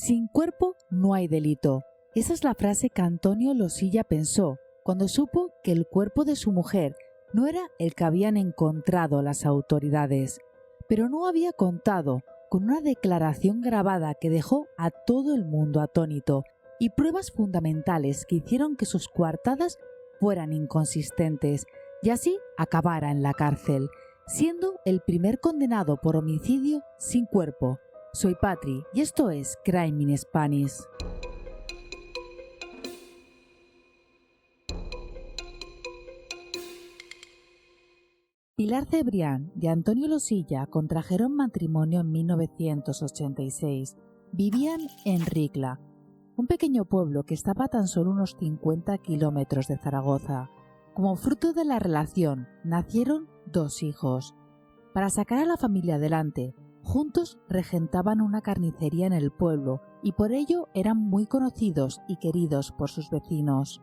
Sin cuerpo no hay delito. Esa es la frase que Antonio Losilla pensó cuando supo que el cuerpo de su mujer no era el que habían encontrado las autoridades, pero no había contado con una declaración grabada que dejó a todo el mundo atónito y pruebas fundamentales que hicieron que sus coartadas fueran inconsistentes y así acabara en la cárcel, siendo el primer condenado por homicidio sin cuerpo. Soy Patri y esto es Crime in Spanish. Pilar Cebrián y Antonio Losilla contrajeron matrimonio en 1986. Vivían en Ricla, un pequeño pueblo que estaba a tan solo unos 50 kilómetros de Zaragoza. Como fruto de la relación, nacieron 2 hijos. Para sacar a la familia adelante, juntos regentaban una carnicería en el pueblo y por ello eran muy conocidos y queridos por sus vecinos.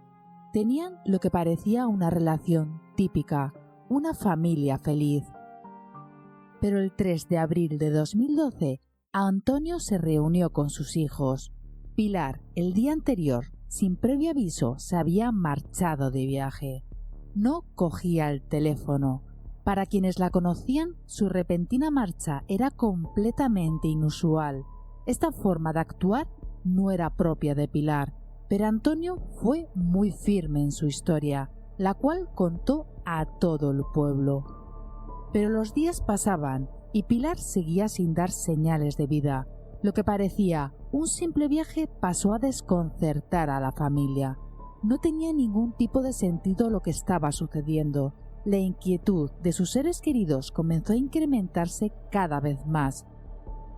Tenían lo que parecía una relación típica, una familia feliz. Pero el 3 de abril de 2012, Antonio se reunió con sus hijos. Pilar, el día anterior, sin previo aviso, se había marchado de viaje. No cogía el teléfono. Para quienes la conocían, su repentina marcha era completamente inusual. Esta forma de actuar no era propia de Pilar, pero Antonio fue muy firme en su historia, la cual contó a todo el pueblo. Pero los días pasaban y Pilar seguía sin dar señales de vida. Lo que parecía un simple viaje pasó a desconcertar a la familia. No tenía ningún tipo de sentido lo que estaba sucediendo. La inquietud de sus seres queridos comenzó a incrementarse cada vez más.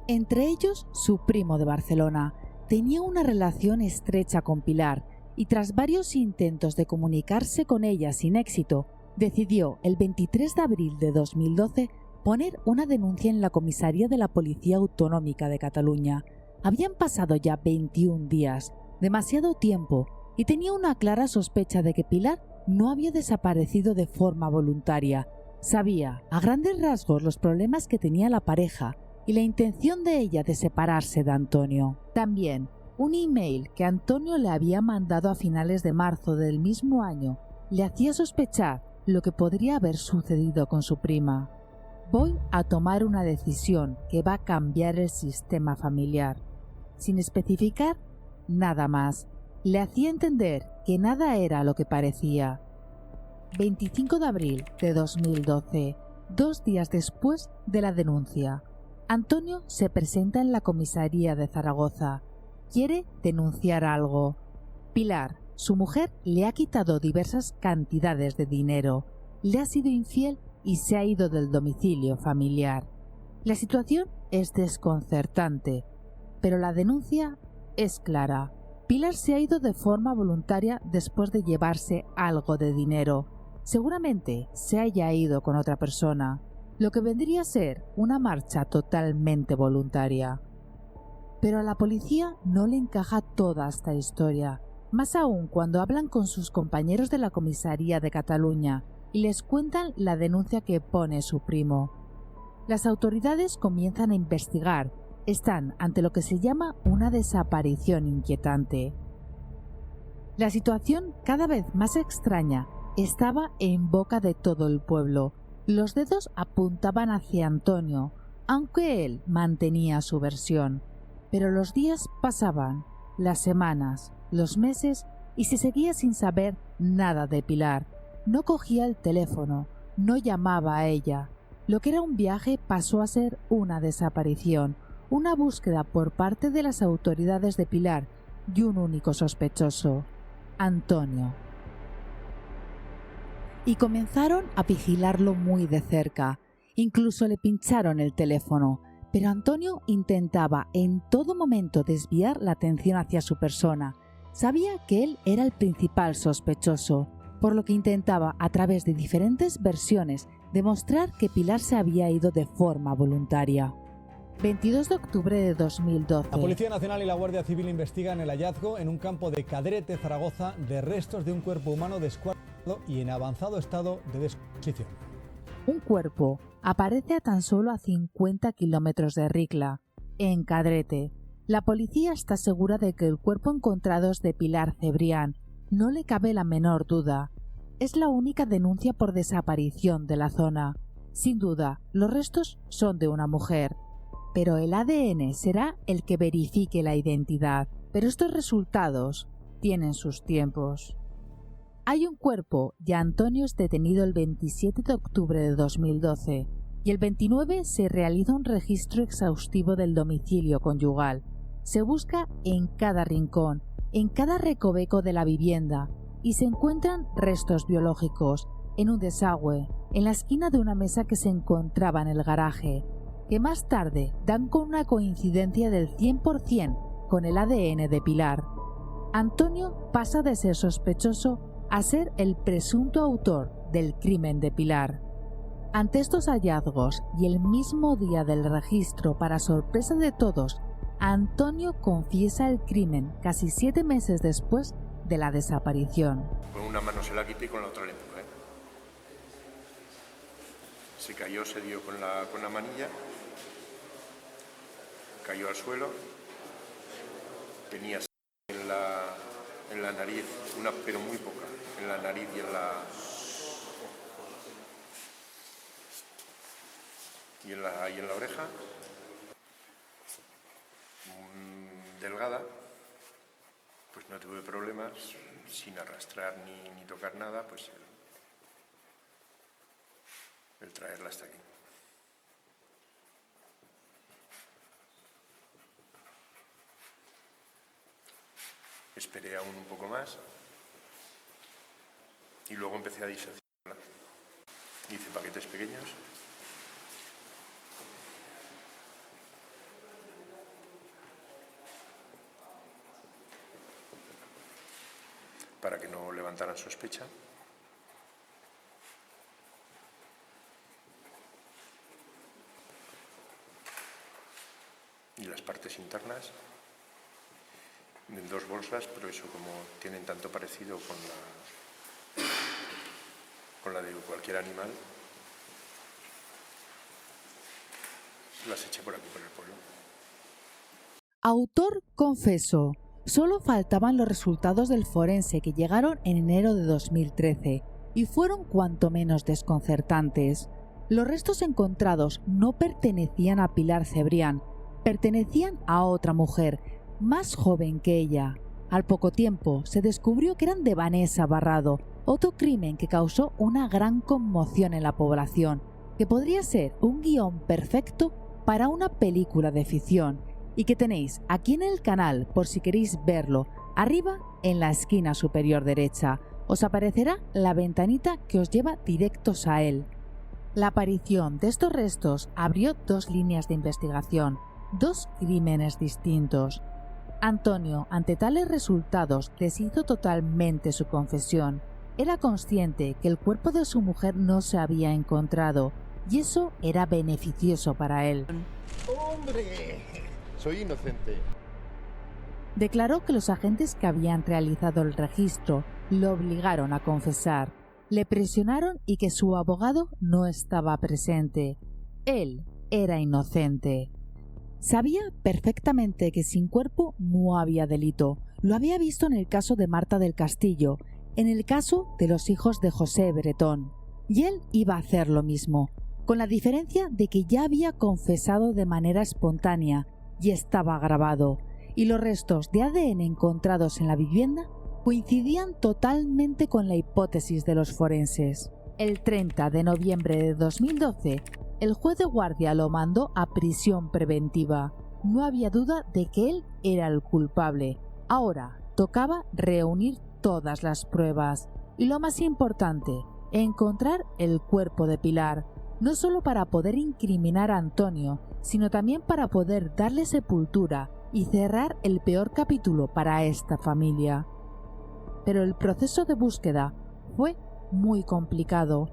Entre ellos, su primo de Barcelona. Tenía una relación estrecha con Pilar y tras varios intentos de comunicarse con ella sin éxito, decidió el 23 de abril de 2012 poner una denuncia en la comisaría de la Policía Autonómica de Cataluña. Habían pasado ya 21 días, demasiado tiempo, y tenía una clara sospecha de que Pilar no había desaparecido de forma voluntaria. Sabía, a grandes rasgos, los problemas que tenía la pareja y la intención de ella de separarse de Antonio. También, un email que Antonio le había mandado a finales de marzo del mismo año le hacía sospechar lo que podría haber sucedido con su prima. Voy a tomar una decisión que va a cambiar el sistema familiar. Sin especificar nada más, le hacía entender que nada era lo que parecía. 25 de abril de 2012, 2 días después de la denuncia, Antonio se presenta en la comisaría de Zaragoza. Quiere denunciar algo. Pilar, su mujer, le ha quitado diversas cantidades de dinero, le ha sido infiel y se ha ido del domicilio familiar. La situación es desconcertante, pero la denuncia es clara. Pilar se ha ido de forma voluntaria después de llevarse algo de dinero. Seguramente se haya ido con otra persona, lo que vendría a ser una marcha totalmente voluntaria. Pero a la policía no le encaja toda esta historia, más aún cuando hablan con sus compañeros de la comisaría de Cataluña y les cuentan la denuncia que pone su primo. Las autoridades comienzan a investigar. Están ante lo que se llama una desaparición inquietante. La situación, cada vez más extraña, estaba en boca de todo el pueblo. Los dedos apuntaban hacia Antonio, aunque él mantenía su versión. Pero los días pasaban, las semanas, los meses, y se seguía sin saber nada de Pilar. No cogía el teléfono, no llamaba a ella. Lo que era un viaje pasó a ser una desaparición, una búsqueda por parte de las autoridades de Pilar y un único sospechoso, Antonio. Y comenzaron a vigilarlo muy de cerca. Incluso le pincharon el teléfono, pero Antonio intentaba en todo momento desviar la atención hacia su persona. Sabía que él era el principal sospechoso, por lo que intentaba, a través de diferentes versiones, demostrar que Pilar se había ido de forma voluntaria. 22 de octubre de 2012. La Policía Nacional y la Guardia Civil investigan el hallazgo en un campo de Cadrete, Zaragoza, de restos de un cuerpo humano descuartizado y en avanzado estado de descomposición. Un cuerpo aparece a tan solo a 50 kilómetros de Ricla, en Cadrete. La policía está segura de que el cuerpo encontrado es de Pilar Cebrián. No le cabe la menor duda. Es la única denuncia por desaparición de la zona. Sin duda, los restos son de una mujer, pero el ADN será el que verifique la identidad. Pero estos resultados tienen sus tiempos. Hay un cuerpo y Antonio es detenido el 27 de octubre de 2012 y el 29 se realiza un registro exhaustivo del domicilio conyugal. Se busca en cada rincón, en cada recoveco de la vivienda y se encuentran restos biológicos en un desagüe, en la esquina de una mesa que se encontraba en el garaje, que más tarde dan con una coincidencia del 100% con el ADN de Pilar. Antonio pasa de ser sospechoso a ser el presunto autor del crimen de Pilar. Ante estos hallazgos y el mismo día del registro, para sorpresa de todos, Antonio confiesa el crimen casi 7 meses después de la desaparición. Con una mano se la quité y con la otra le empujé. Se cayó, se dio con la manilla, cayó al suelo, tenía en la nariz, pero muy poca, en la nariz y en la oreja, delgada, pues no tuve problemas, sin arrastrar ni tocar nada, pues el traerla hasta aquí. Esperé aún un poco más y luego empecé a diseccionarla. Hice paquetes pequeños. Para que no levantaran sospecha. Y las partes internas en 2 bolsas, pero eso, como tienen tanto parecido con la de cualquier animal, las eché por aquí, por el pueblo. Autor confeso. Solo faltaban los resultados del forense que llegaron en enero de 2013 y fueron cuanto menos desconcertantes. Los restos encontrados no pertenecían a Pilar Cebrián, pertenecían a otra mujer, más joven que ella. Al poco tiempo se descubrió que eran de Vanessa Barrado, otro crimen que causó una gran conmoción en la población, que podría ser un guión perfecto para una película de ficción, y que tenéis aquí en el canal por si queréis verlo. Arriba, en la esquina superior derecha, os aparecerá la ventanita que os lleva directos a él. La aparición de estos restos abrió 2 líneas de investigación, 2 crímenes distintos. Antonio, ante tales resultados, deshizo totalmente su confesión. Era consciente que el cuerpo de su mujer no se había encontrado, y eso era beneficioso para él. ¡Hombre! Soy inocente. Declaró que los agentes que habían realizado el registro lo obligaron a confesar, le presionaron y que su abogado no estaba presente. Él era inocente. Sabía perfectamente que sin cuerpo no había delito. Lo había visto en el caso de Marta del Castillo, en el caso de los hijos de José Bretón. Y él iba a hacer lo mismo, con la diferencia de que ya había confesado de manera espontánea y estaba grabado, y los restos de ADN encontrados en la vivienda coincidían totalmente con la hipótesis de los forenses. El 30 de noviembre de 2012, el juez de guardia lo mandó a prisión preventiva. No había duda de que él era el culpable. Ahora tocaba reunir todas las pruebas y, lo más importante, encontrar el cuerpo de Pilar, no solo para poder incriminar a Antonio, sino también para poder darle sepultura y cerrar el peor capítulo para esta familia. Pero el proceso de búsqueda fue muy complicado.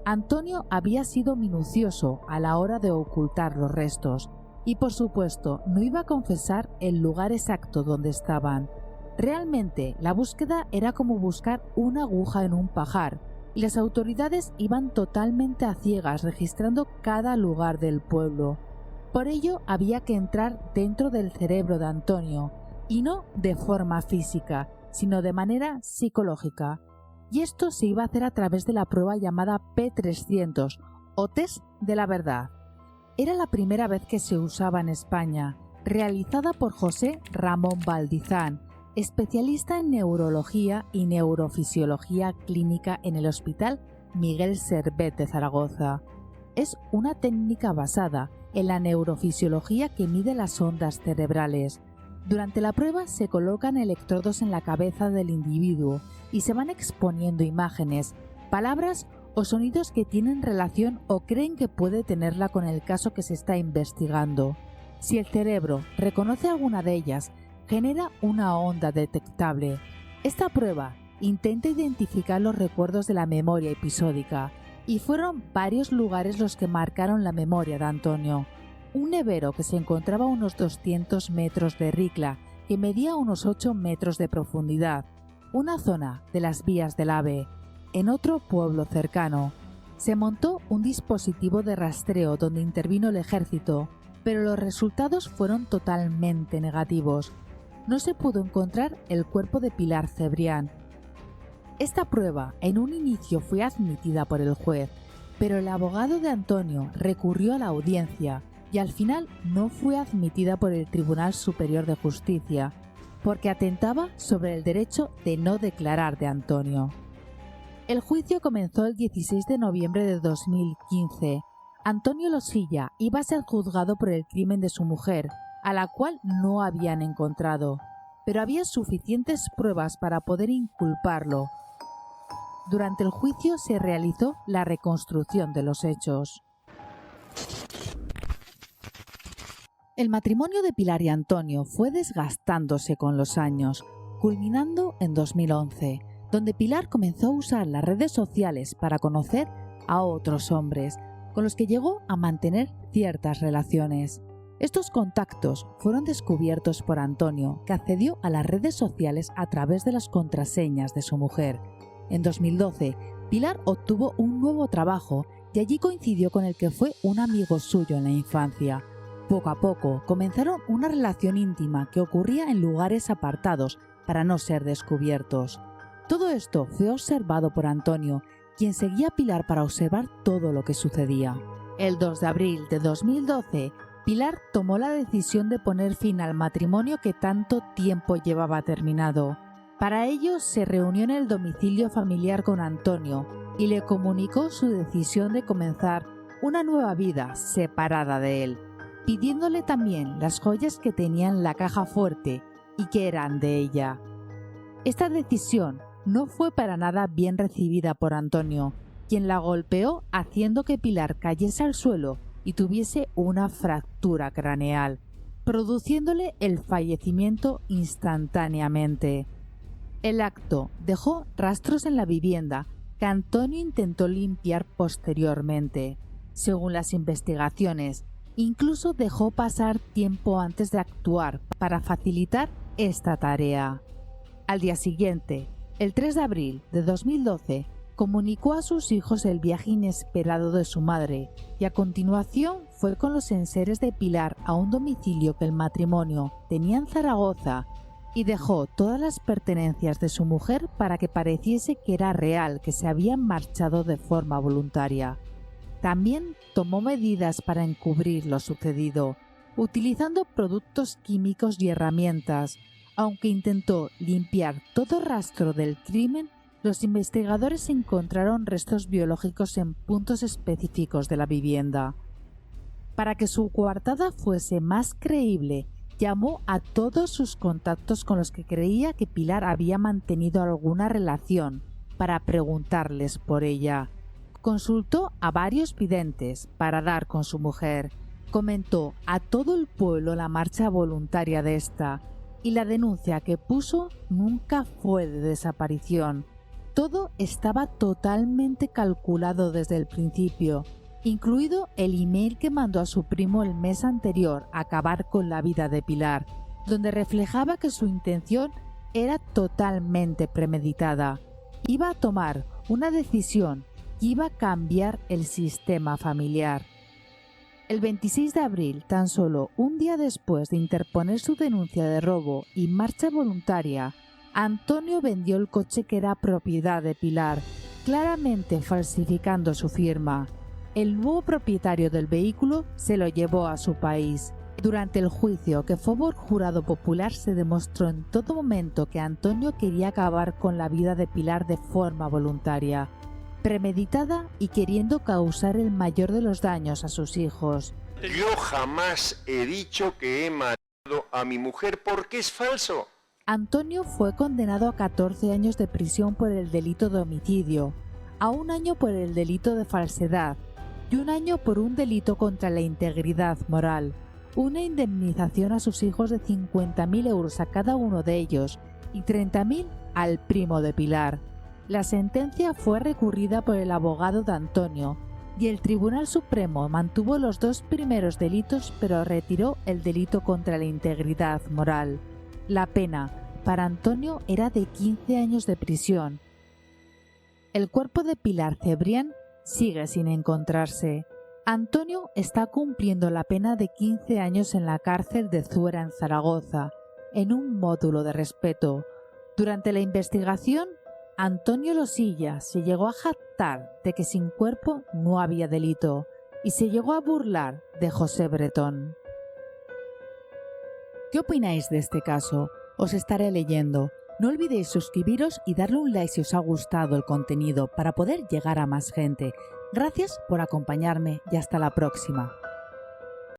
Antonio había sido minucioso a la hora de ocultar los restos y, por supuesto, no iba a confesar el lugar exacto donde estaban. Realmente, la búsqueda era como buscar una aguja en un pajar, y las autoridades iban totalmente a ciegas registrando cada lugar del pueblo. Por ello había que entrar dentro del cerebro de Antonio, y no de forma física, sino de manera psicológica. Y esto se iba a hacer a través de la prueba llamada P300, o test de la verdad. Era la primera vez que se usaba en España, realizada por José Ramón Valdizán, especialista en neurología y neurofisiología clínica en el Hospital Miguel Servet de Zaragoza. Es una técnica basada en la neurofisiología que mide las ondas cerebrales. Durante la prueba se colocan electrodos en la cabeza del individuo y se van exponiendo imágenes, palabras o sonidos que tienen relación o creen que puede tenerla con el caso que se está investigando. Si el cerebro reconoce alguna de ellas, genera una onda detectable. Esta prueba intenta identificar los recuerdos de la memoria episódica, y fueron varios lugares los que marcaron la memoria de Antonio. Un nevero que se encontraba a unos 200 metros de Ricla, que medía unos 8 metros de profundidad, una zona de las vías del AVE. En otro pueblo cercano, se montó un dispositivo de rastreo donde intervino el ejército, pero los resultados fueron totalmente negativos. No se pudo encontrar el cuerpo de Pilar Cebrián. Esta prueba en un inicio fue admitida por el juez, pero el abogado de Antonio recurrió a la audiencia y al final no fue admitida por el Tribunal Superior de Justicia, porque atentaba sobre el derecho de no declarar de Antonio. El juicio comenzó el 16 de noviembre de 2015. Antonio Losilla iba a ser juzgado por el crimen de su mujer, a la cual no habían encontrado, pero había suficientes pruebas para poder inculparlo. Durante el juicio se realizó la reconstrucción de los hechos. El matrimonio de Pilar y Antonio fue desgastándose con los años, culminando en 2011, donde Pilar comenzó a usar las redes sociales para conocer a otros hombres, con los que llegó a mantener ciertas relaciones. Estos contactos fueron descubiertos por Antonio, que accedió a las redes sociales a través de las contraseñas de su mujer. En 2012, Pilar obtuvo un nuevo trabajo y allí coincidió con el que fue un amigo suyo en la infancia. Poco a poco comenzaron una relación íntima que ocurría en lugares apartados para no ser descubiertos. Todo esto fue observado por Antonio, quien seguía a Pilar para observar todo lo que sucedía. El 2 de abril de 2012, Pilar tomó la decisión de poner fin al matrimonio que tanto tiempo llevaba terminado. Para ello se reunió en el domicilio familiar con Antonio y le comunicó su decisión de comenzar una nueva vida separada de él, pidiéndole también las joyas que tenía en la caja fuerte y que eran de ella. Esta decisión no fue para nada bien recibida por Antonio, quien la golpeó haciendo que Pilar cayese al suelo y tuviese una fractura craneal, produciéndole el fallecimiento instantáneamente. El acto dejó rastros en la vivienda que Antonio intentó limpiar posteriormente. Según las investigaciones, incluso dejó pasar tiempo antes de actuar para facilitar esta tarea. Al día siguiente, el 3 de abril de 2012, comunicó a sus hijos el viaje inesperado de su madre y a continuación fue con los enseres de Pilar a un domicilio que el matrimonio tenía en Zaragoza y dejó todas las pertenencias de su mujer para que pareciese que era real, que se habían marchado de forma voluntaria. También tomó medidas para encubrir lo sucedido, utilizando productos químicos y herramientas. Aunque intentó limpiar todo rastro del crimen, los investigadores encontraron restos biológicos en puntos específicos de la vivienda. Para que su coartada fuese más creíble, llamó a todos sus contactos con los que creía que Pilar había mantenido alguna relación para preguntarles por ella. Consultó a varios videntes para dar con su mujer. Comentó a todo el pueblo la marcha voluntaria de esta, y la denuncia que puso nunca fue de desaparición. Todo estaba totalmente calculado desde el principio, incluido el email que mandó a su primo el mes anterior a acabar con la vida de Pilar, donde reflejaba que su intención era totalmente premeditada. Iba a tomar una decisión que iba a cambiar el sistema familiar. El 26 de abril, tan solo un día después de interponer su denuncia de robo y marcha voluntaria, Antonio vendió el coche que era propiedad de Pilar, claramente falsificando su firma. El nuevo propietario del vehículo se lo llevó a su país. Durante el juicio, que fue por jurado popular, se demostró en todo momento que Antonio quería acabar con la vida de Pilar de forma voluntaria, premeditada y queriendo causar el mayor de los daños a sus hijos. Yo jamás he dicho que he matado a mi mujer porque es falso. Antonio fue condenado a 14 años de prisión por el delito de homicidio, a 1 año por el delito de falsedad y 1 año por un delito contra la integridad moral, una indemnización a sus hijos de 50.000 euros a cada uno de ellos y 30.000 al primo de Pilar. La sentencia fue recurrida por el abogado de Antonio y el Tribunal Supremo mantuvo los 2 primeros delitos, pero retiró el delito contra la integridad moral. La pena para Antonio era de 15 años de prisión. El cuerpo de Pilar Cebrián sigue sin encontrarse. Antonio está cumpliendo la pena de 15 años en la cárcel de Zuera en Zaragoza, en un módulo de respeto. Durante la investigación, Antonio Losilla se llegó a jactar de que sin cuerpo no había delito y se llegó a burlar de José Bretón. ¿Qué opináis de este caso? Os estaré leyendo. No olvidéis suscribiros y darle un like si os ha gustado el contenido para poder llegar a más gente. Gracias por acompañarme y hasta la próxima.